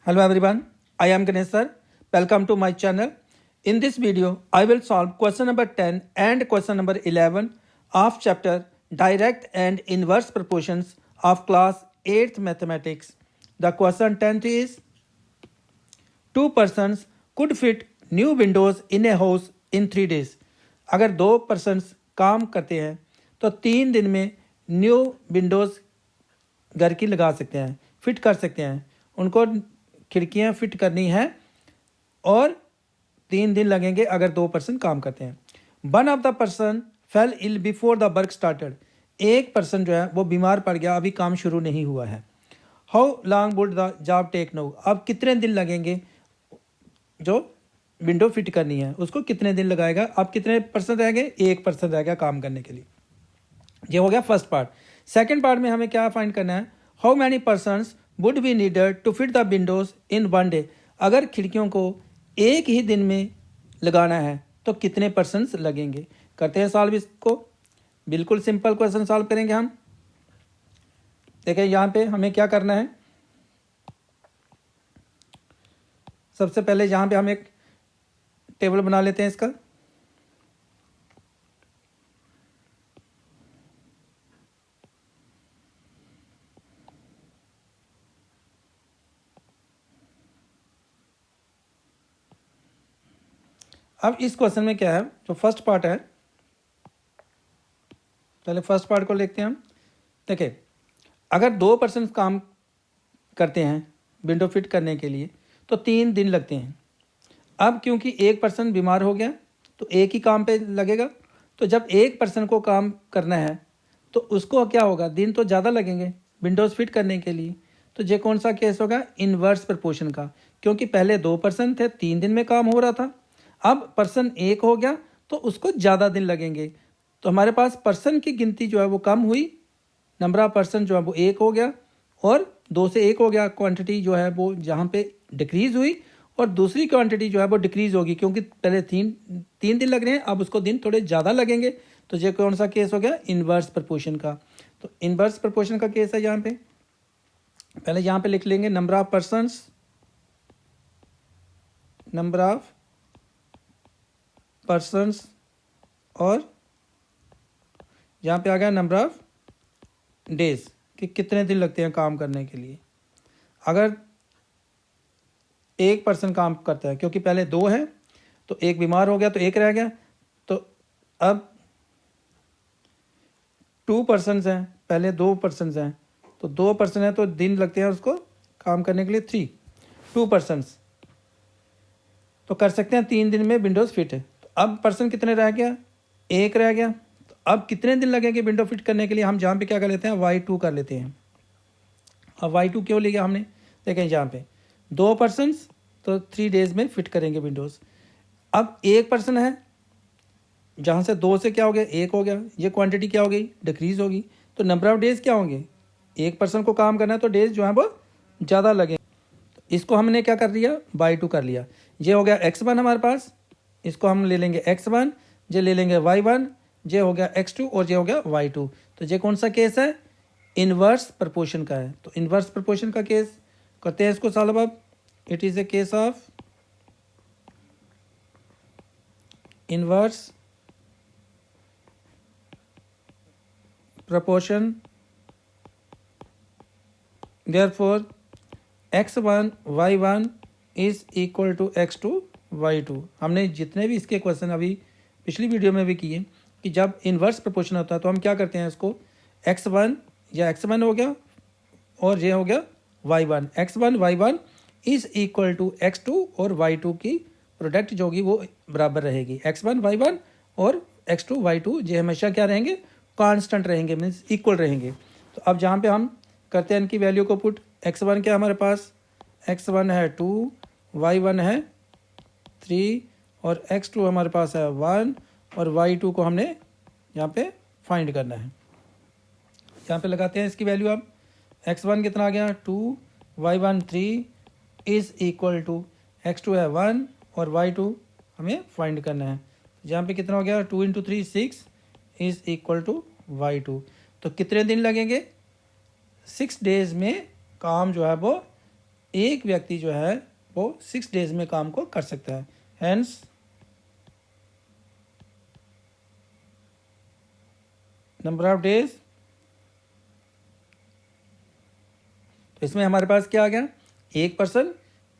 Hello everyone, I am Ganesh sir. Welcome to my channel. In this video, I will solve question number 10 and question number 11 of chapter Direct and Inverse Proportions of class 8th Mathematics. The question 10 is, two persons could fit new windows in a house in 3 days. अगर दो persons काम करते हैं तो 3 दिन में new Windows घर की लगा सकते हैं, फिट कर सकते हैं. उनको खिड़कियां फिट करनी है और 3 दिन लगेंगे अगर 2 पर्सन काम करते हैं. One of the person fell ill before the work started. एक पर्सन जो है वो बीमार पड़ गया, अभी काम शुरू नहीं हुआ है. How long would the job take now. अब कितने दिन लगेंगे जो विंडो फिट करनी है उसको कितने दिन लगाएगा. अब कितने पर्सन रह गए, एक पर्सन रह गया काम करने के लिए. ये हो गया फर्स्ट पार्ट. सेकेंड पार्ट में हमें क्या फाइंड करना है, how many persons would be needed to fit the windows in one day. अगर खिड़कियों को एक ही दिन में लगाना है तो कितने पर्सनस लगेंगे. करते हैं सॉल्व इसको. बिल्कुल सिंपल क्वेश्चन सॉल्व करेंगे हम. देखिए यहाँ पे हमें क्या करना है. सबसे पहले यहाँ पे हम एक टेबल बना लेते हैं इसका. अब इस क्वेश्चन में क्या है, जो फर्स्ट पार्ट है, पहले फर्स्ट पार्ट को लिखते हैं हम. देखिए अगर 2 पर्सन काम करते हैं विंडो फिट करने के लिए तो 3 दिन लगते हैं. अब क्योंकि एक पर्सन बीमार हो गया तो एक ही काम पे लगेगा. तो जब एक पर्सन को काम करना है तो उसको क्या होगा, दिन तो ज़्यादा लगेंगे विंडोज़ फिट करने के लिए. तो ये कौन सा केस होगा, इन्वर्स प्रपोर्शन का. क्योंकि पहले 2 पर्सन थे, 3 दिन में काम हो रहा था. अब पर्सन एक हो गया तो उसको ज़्यादा दिन लगेंगे. तो हमारे पास पर्सन की गिनती जो है वो कम हुई, नंबर ऑफ पर्सन जो है वो 1 हो गया और 2 से 1 हो गया. क्वांटिटी जो है वो जहाँ पे डिक्रीज़ हुई और दूसरी क्वांटिटी जो है वो डिक्रीज़ होगी क्योंकि पहले 3 दिन लग रहे हैं, अब उसको दिन थोड़े ज़्यादा लगेंगे. तो ये कौन सा केस हो गया, इन्वर्स प्रपोर्शन का. तो इन्वर्स प्रपोर्शन का केस है यहाँ पे. पहले यहाँ पे लिख लेंगे number of persons, number of persons, और यहाँ पे आ गया नंबर ऑफ डेज कि कितने दिन लगते हैं काम करने के लिए. अगर एक पर्सन काम करता है, क्योंकि पहले 2 हैं तो एक बीमार हो गया तो एक रह गया, तो अब 2 पर्सन्स हैं, पहले 2 पर्सन्स हैं तो 2 पर्सन हैं तो दिन लगते हैं उसको काम करने के लिए 3. 2 पर्सन्स तो कर सकते हैं 3 दिन में विंडोज़ फिट है. अब पर्सन कितने रह गया, एक रह गया. तो अब कितने दिन लगेंगे विंडो फिट करने के लिए. हम जहाँ पे क्या कर लेते हैं, y2 कर लेते हैं. अब y2 क्यों लिया हमने, देखें यहाँ पे 2 पर्सन्स तो 3 डेज में फिट करेंगे विंडोज़. अब एक पर्सन है, जहाँ से 2 से क्या हो गया, 1 हो गया. ये क्वांटिटी क्या हो गई, डिक्रीज होगी. तो नंबर ऑफ डेज क्या होंगे, एक पर्सन को काम करना है तो डेज जो है वो ज़्यादा लगेंगे. इसको हमने क्या कर दिया, y2 कर लिया. ये हो गया x1 हमारे पास, इसको हम ले लेंगे x1, ये ले लेंगे y1, ये हो गया x2 और ये हो गया y2. तो ये कौन सा केस है, इन्वर्स प्रपोर्शन का है. तो इन्वर्स प्रपोर्शन का केस करते हैं इसको सॉल्व. अब it is a case of inverse proportion. Therefore x1 y1 is equal to x2 y2. हमने जितने भी इसके क्वेश्चन अभी पिछली वीडियो में भी किए कि जब इन्वर्स प्रपोर्शन होता है तो हम क्या करते हैं, इसको x1 या x1 हो गया और ये हो गया y1. x1 y1 is equal to x2 और y2 की प्रोडक्ट जो होगी वो बराबर रहेगी. x1 y1 और x2 y2 ये हमेशा क्या रहेंगे, कांस्टेंट रहेंगे, मीन्स इक्वल रहेंगे. तो अब जहाँ पे हम करते हैं इनकी वैल्यू को पुट, x1 क्या हमारे पास, x1 है 2, y1 है 3 और x2 हमारे पास है 1 और y2 को हमने यहाँ पे फाइंड करना है. यहाँ पे लगाते हैं इसकी वैल्यू. अब x1 कितना आ गया 2, y1 3 is equal to x2 है 1 और y2 हमें फाइंड करना है. यहाँ पे कितना हो गया, 2 × 3 6 इज़ इक्वल टू y2. तो कितने दिन लगेंगे, 6 डेज में काम जो है वो एक व्यक्ति जो है वो 6 डेज में काम को कर सकता है। हैंस नंबर ऑफ डेज, तो इसमें हमारे पास क्या आ गया, एक पर्सन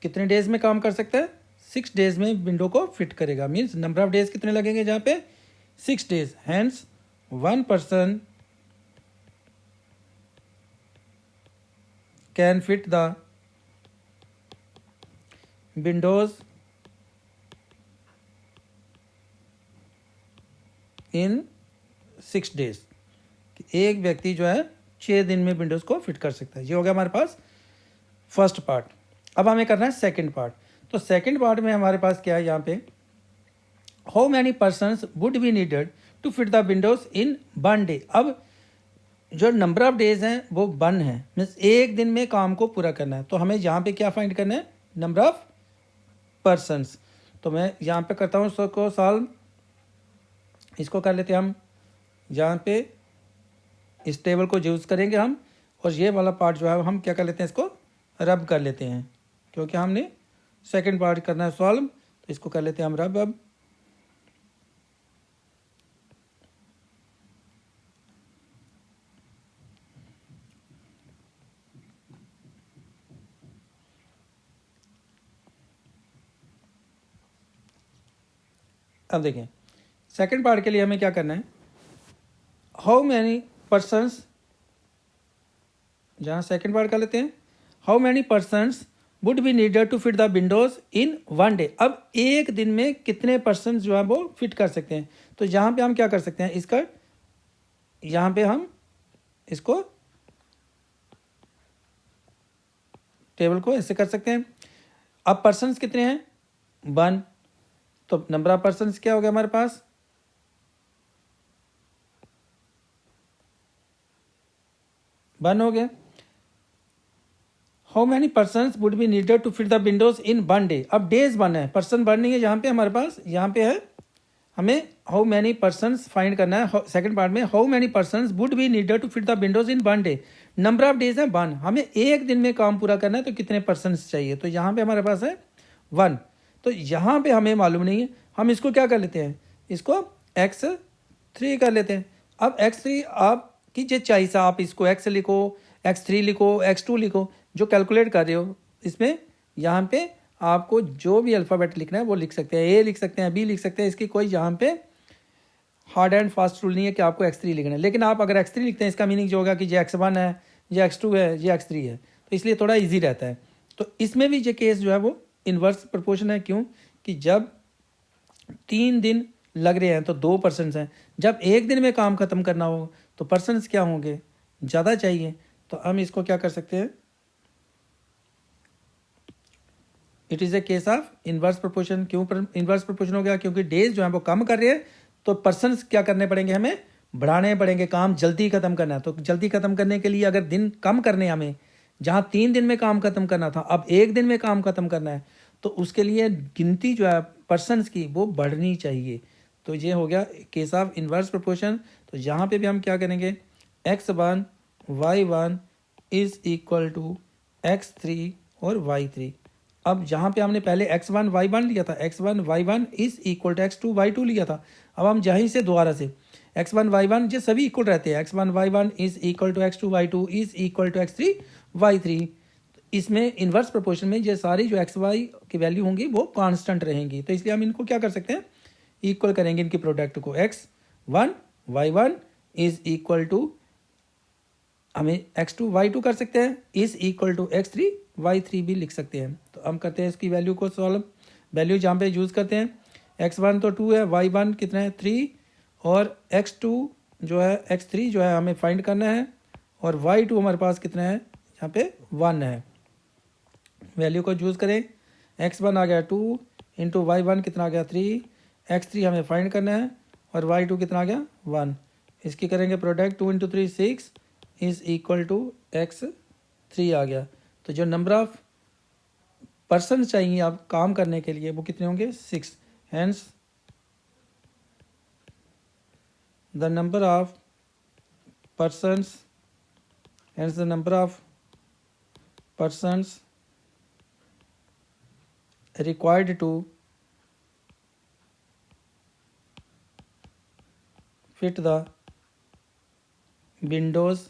कितने डेज में काम कर सकता है, 6 डेज में विंडो को फिट करेगा। मीन्स नंबर ऑफ डेज कितने लगेंगे जहाँ पे, 6 days. Hence 1 person can fit the windows in 6 days. एक व्यक्ति जो है 6 दिन में विंडोज को फिट कर सकता है। ये हो गया हमारे पास फर्स्ट पार्ट। अब हमें करना है सेकंड पार्ट। तो सेकंड पार्ट में हमारे पास क्या है यहाँ पे, how many persons would be needed to fit the windows in 1 day. अब जो नंबर ऑफ डेज हैं वो 1 है, मीन्स एक दिन में काम को पूरा करना है। तो हमें यहाँ पे क्या फाइंड करना है, नंबर ऑफ पर्सन्स। तो मैं यहाँ पे करता हूँ इसको सॉल्व। इसको कर लेते हैं हम, यहाँ पे इस टेबल को यूज़ करेंगे हम, और ये वाला पार्ट जो है हम क्या कर लेते हैं, इसको रब कर लेते हैं, क्योंकि हमने सेकंड पार्ट करना है सॉल्व। तो इसको कर लेते हैं हम रब। अब देखें सेकंड पार्ट के लिए हमें क्या करना है, हाउ मैनी पर्सन्स, जहाँ सेकंड पार्ट कर लेते हैं, how many persons would be needed to fit the windows in 1 day. अब एक दिन में कितने पर्सन जो है वो फिट कर सकते हैं। तो यहाँ पे हम क्या कर सकते हैं, इसका यहाँ पे हम इसको टेबल को ऐसे कर सकते हैं। अब पर्सन्स कितने हैं, 1, तो नंबर ऑफ पर्सन्स क्या हो गया हमारे पास, 1 हो गया। How many persons would be needed to fit the windows in 1 day. अब डेज 1 है, पर्सन 1 नहीं है यहाँ पे हमारे पास, यहाँ पे है हमें हाउ मैनी पर्सन्स फाइंड करना है। सेकंड पार्ट में how many persons would be needed to fit the windows in 1 day. Number of days है 1, हमें एक दिन में काम पूरा करना है, तो कितने पर्सन्स चाहिए, तो यहाँ पे हमारे पास है 1। तो यहाँ पे हमें मालूम नहीं है, हम इसको क्या कर लेते हैं, इसको x3 कर लेते हैं। अब x3 आपकी जो चॉइस है, आप इसको x लिखो, x3 लिखो, x2 लिखो, जो कैलकुलेट कर रहे हो इसमें यहाँ पे आपको जो भी अल्फ़ाबेट लिखना है वो लिख सकते हैं, ए लिख सकते हैं, बी लिख सकते हैं। इसकी कोई यहाँ पे हार्ड एंड फास्ट रूल नहीं है कि आपको x3 लिखना है। लेकिन आप अगर x3 लिखते हैं इसका मीनिंग जो होगा कि ये x1 है, ये x2 है, ये x3 है, तो इसलिए थोड़ा ईजी रहता है। तो इसमें भी ये केस जो है वो इन्वर्स प्रोपोर्शन है। क्यों कि जब 3 दिन लग रहे हैं तो 2 पर्सन्स हैं, जब एक दिन में काम ख़त्म करना हो तो पर्सन्स क्या होंगे, ज़्यादा चाहिए। तो हम इसको क्या कर सकते हैं, it is a case of inverse proportion. क्यों इन्वर्स प्रोपोर्शन हो गया, क्योंकि डेज जो है वो कम कर रहे हैं, तो पर्सन्स क्या करने पड़ेंगे, हमें बढ़ाने पड़ेंगे, काम जल्दी ख़त्म करना है। तो जल्दी ख़त्म करने के लिए अगर दिन कम करने हमें, जहाँ 3 दिन में काम ख़त्म करना था अब एक दिन में काम ख़त्म करना है, तो उसके लिए गिनती जो है पर्सन्स की वो बढ़नी चाहिए। तो ये हो गया केस ऑफ इन्वर्स प्रोपोर्शन। तो यहाँ पे भी हम क्या करेंगे, x1 y1 is equal to x3 और y3। अब जहाँ पे हमने पहले x1 y1 लिया था, x1 y1 is equal to x2 y2 लिया था, अब हम जहीं से दोबारा से x1 y1 ये सभी इक्वल रहते हैं, x1 y1 is equal to x2 y2 is equal to x3 y3। इसमें इन्वर्स प्रोपोर्शन में ये सारी जो एक्स वाई की वैल्यू होंगी वो कांस्टेंट रहेंगी। तो इसलिए हम इनको क्या कर सकते हैं, इक्वल करेंगे इनकी प्रोडक्ट को। x1 y1 is equal to, हमें x2 y2 कर सकते हैं, is equal to x3 y3 भी लिख सकते हैं। तो हम करते हैं इसकी वैल्यू को सॉल्व। वैल्यू जहाँ पे यूज़ करते हैं, x1 तो 2 है, y1 कितना है 3, और x2 जो है x3 जो है हमें फाइंड करना है, और y2 हमारे पास कितना है यहाँ पे 1 है। वैल्यू को यूज़ करें, x1 आ गया 2 इंटू y1 कितना आ गया 3, x3 हमें फाइंड करना है, और y2 कितना आ गया 1। इसकी करेंगे product, 2 into 3 6 is equal to x3 आ गया। तो जो नंबर ऑफ पर्सन चाहिए आप काम करने के लिए वो कितने होंगे 6। Hence the number of persons, hence the number of persons required to fit the windows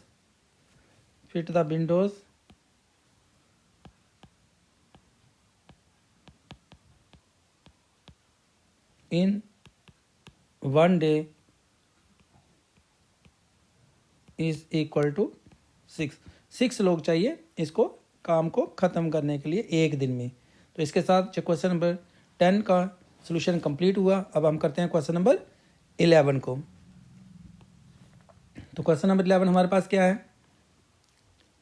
in one day is equal to 6 लोग चाहिए इसको काम को ख़त्म करने के लिए एक दिन में। तो इसके साथ जो क्वेश्चन नंबर 10 का सॉल्यूशन कंप्लीट हुआ। अब हम करते हैं क्वेश्चन नंबर 11 को। तो क्वेश्चन नंबर 11 हमारे पास क्या है?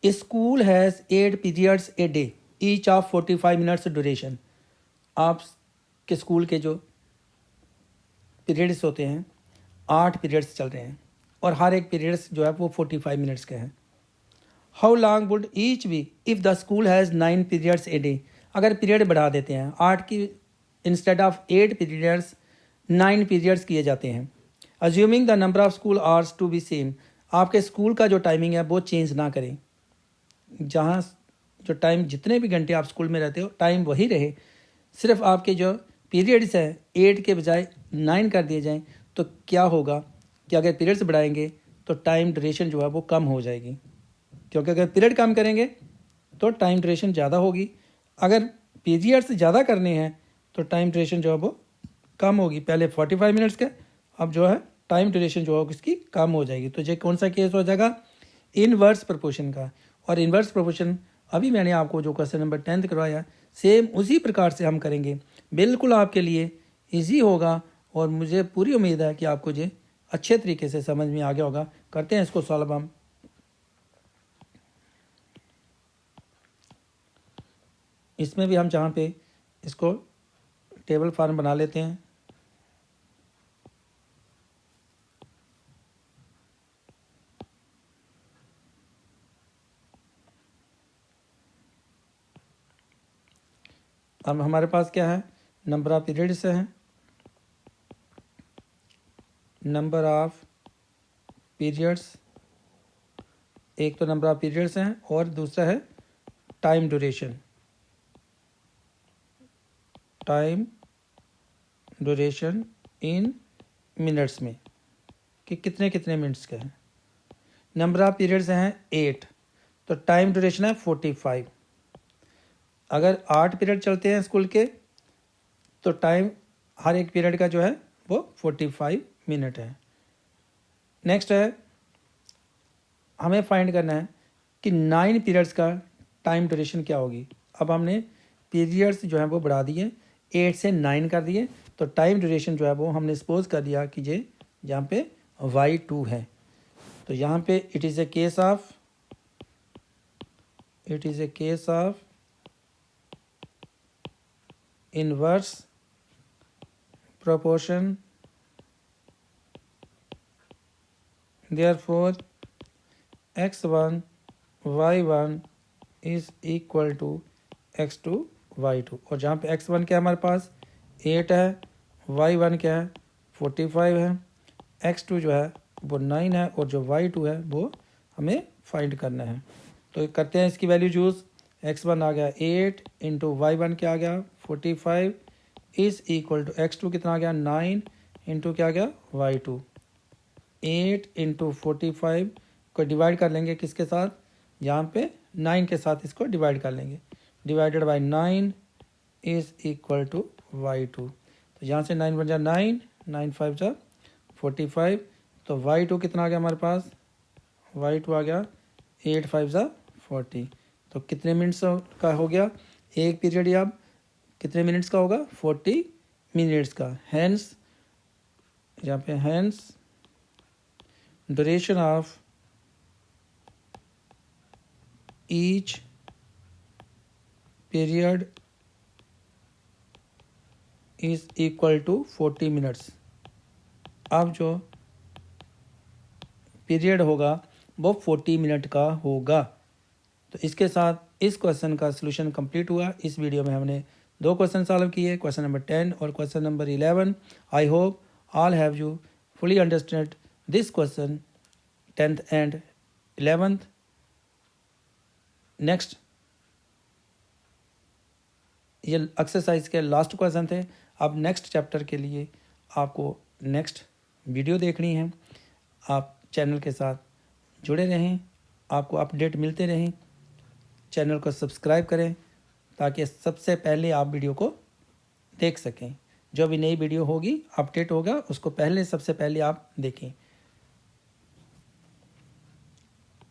School has 8 periods a day each of 45 minutes duration. आपके स्कूल के जो पीरियड्स होते हैं 8 पीरियड्स चल रहे हैं और हर एक पीरियड्स जो है वो 45 मिनट्स के हैं। How long would each be if the school has 9 periods a day. अगर पीरियड बढ़ा देते हैं 8 की इंस्टेड ऑफ 8 पीरियड्स 9 पीरियड्स किए जाते हैं। Assuming the number of school hours to be same. आपके स्कूल का जो टाइमिंग है वो चेंज ना करें, जहाँ जो टाइम जितने भी घंटे आप स्कूल में रहते हो टाइम वही रहे, सिर्फ आपके जो पीरियड्स हैं 8 के बजाय 9 कर दिए जाएं। तो क्या होगा कि अगर पीरियड्स बढ़ाएंगे तो टाइम ड्यूरेशन जो है वो कम हो जाएगी, क्योंकि अगर पीरियड कम करेंगे तो टाइम ड्यूरेशन ज़्यादा होगी। अगर पीरियड्स ज़्यादा करने हैं तो टाइम ड्यूरेशन जो है वो कम होगी। पहले 45 मिनट्स के, अब जो है टाइम ड्यूरेशन जो है उसकी कम हो जाएगी। तो ये कौन सा केस हो जाएगा? इनवर्स प्रोपोर्शन का। और इनवर्स प्रोपोर्शन अभी मैंने आपको जो क्वेश्चन नंबर 10 करवाया सेम उसी प्रकार से हम करेंगे। बिल्कुल आपके लिए ईजी होगा और मुझे पूरी उम्मीद है कि आपको ये अच्छे तरीके से समझ में आ गया होगा। करते हैं इसको सॉल्व हम। इसमें भी हम जहाँ पे इसको टेबल फॉर्म बना लेते हैं। अब हमारे पास क्या है? नंबर ऑफ पीरियड्स है, नंबर ऑफ पीरियड्स, एक तो नंबर ऑफ पीरियड्स हैं और दूसरा है टाइम ड्यूरेशन। टाइम ड्यूरेशन इन मिनट्स में कि कितने कितने मिनट्स के हैं। नंबर ऑफ पीरियड्स हैं 8, तो टाइम ड्यूरेशन है 45। अगर 8 पीरियड चलते हैं स्कूल के तो टाइम हर एक पीरियड का जो है वो 45 मिनट है। नेक्स्ट है हमें फाइंड करना है कि 9 पीरियड्स का टाइम ड्यूरेशन क्या होगी। अब हमने पीरियड्स जो है वो बढ़ा दिए, 8 से 9 कर दिए, तो टाइम ड्यूरेशन जो है वो हमने सपोज कर दिया कि ये यहाँ पे y2 है। तो यहाँ पे it is a case of inverse proportion, therefore x1 y1 is equal to x2 y2। और जहाँ पे x1 क्या है हमारे पास 8 है, y1 क्या है 45 है, x2 जो है वो 9 है और जो y2 है वो हमें फाइंड करना है। तो करते हैं इसकी वैल्यू यूज़। x1 आ गया 8 इंटू y1 क्या आ गया 45 इज इक्वल टू x2 कितना आ गया 9 इंटू क्या आ गया y2। 8 इंटू 45 को डिवाइड कर लेंगे किसके साथ? यहाँ पे 9 के साथ इसको डिवाइड कर लेंगे। Divided by 9 is equal to y2। तो यहाँ से 9 बन जाए 9 5 जा 45। तो y2 कितना आ गया हमारे पास? y2 आ गया 8 5 जा 40। तो कितने मिनट्स का हो गया एक पीरियड? या कितने मिनट्स का होगा? 40 मिनट्स का। हैंस यहाँ पे hence duration of each period is equal to 40 minutes. अब जो पीरियड होगा वो 40 मिनट का होगा। तो इसके साथ इस क्वेश्चन का सलूशन कंप्लीट हुआ। इस वीडियो में हमने 2 क्वेश्चन सॉल्व किए, क्वेश्चन नंबर 10 और question number 11। I hope all have you fully understand this question 10th and 11th. Next ये एक्सरसाइज के लास्ट क्वेश्चन थे। अब नेक्स्ट चैप्टर के लिए आपको नेक्स्ट वीडियो देखनी है। आप चैनल के साथ जुड़े रहें, आपको अपडेट मिलते रहें। चैनल को सब्सक्राइब करें ताकि सबसे पहले आप वीडियो को देख सकें। जो भी नई वीडियो होगी, अपडेट होगा, उसको सबसे पहले आप देखें।